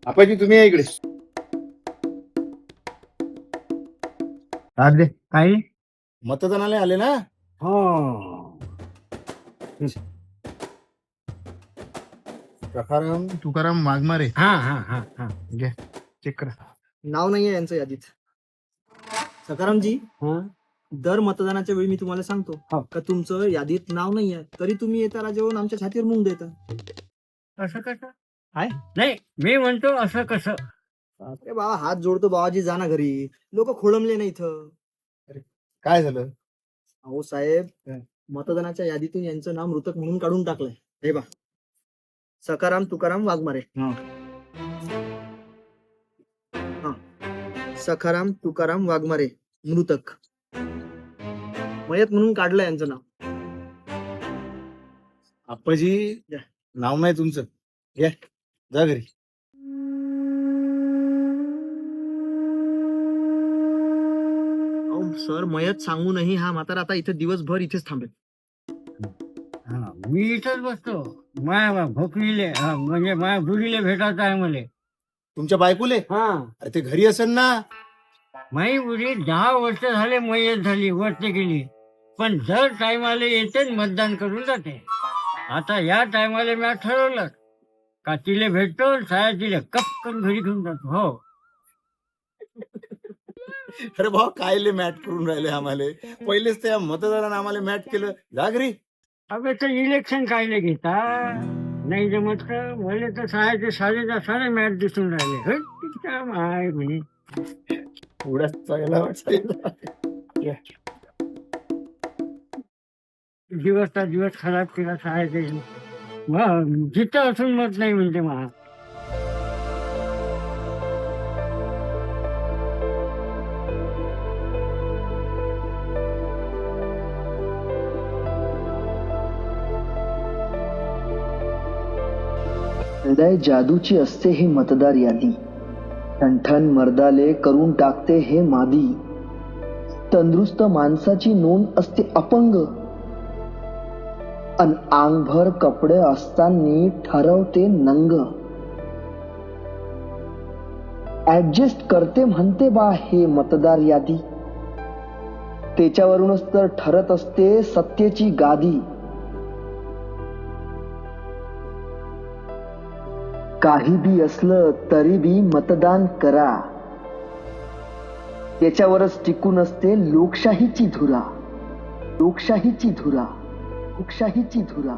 आपाजी तुम्ही या इकडे. अरे काही मतदानाला आले ना? हो सखाराम तुकाराम वाघमारे. हा हा हा हा घे चेक करा. नाव नाहीये यांचं यादीत. सखारामजी, हा दर मतदानाच्या वेळी मी तुम्हाला सांगतो हो. का तुमचं यादीत नाव नाहीये, तरी तुम्ही येताना जेवण आमच्या छातीवर मुंग देता. असं कसं काय? नाही मी म्हणतो असं कसं. अरे बाबा, हात जोडतो बाबाजी, जा ना घरी. लोक खोळंबले ना इथं. काय झालं? अहो साहेब, हं. मतदानाच्या यादीतून यांचं नाव मृतक म्हणून काढून टाकलंय. हे बा, सखाराम तुकाराम वाघमारे. हं. हा, सखाराम तुकाराम वाघमारे मृतक, मयत म्हणून काढलं यांचं नाव. आपाजी घ्या. नाव नाही तुमचं. घ्या जा घरी. अहो सर, मयत सांगूनही हा म्हातारा आता इथे दिवसभर इथेच थांबेल. हा मी इथंच बसतो. माया भोकलीले म्हणजे माया बुडीले भेटायचं आहे मला. तुमच्या बायकोले? हा अरे ते घरी असेल ना. माई बुडी 10 वर्ष झाले मयत झाली, वरती गेली, पण दर टायमाला येते न मतदान करून जाते. आता या टायमाला मी ठरवलं का तिले भेटतो, साया तिले कपकन घरी घेऊन जातो. हो अरे भाऊ कायले मॅट करून राहिले आम्हाला. पहिलेच त्या मतदारानं आम्हाला मॅट केलं. जा घरी. अबे तर इलेक्शन कायले घेता, नाही जमत का मला तर सायाचे साडेचा साडे मॅच दिसून राहिले. हट, तिच्या माय म्हणे एवढ्या चांगला वाटलं. दिवसचा दिवस खराब केला सायाचे. जिथं असून मत नाही म्हणते महा. हृदय जादूची असते हे मतदार यादी, ठणठण मर्दाले करून टाकते हे मादी. तंदुरुस्त माणसाची नोंद असते अपंग, अन आंगभर कपडे असताना ठरवते नंग. ऍडजस्ट करते म्हणते बा हे मतदार यादी, त्याच्यावरूनच तर ठरत असते सत्तेची गादी. काही बी असलं तरी बी मतदान करा, त्याच्यावरच टिकून असते लोकशाहीची धुरा, लोकशाहीची धुरा, लोकशाहीची धुरा.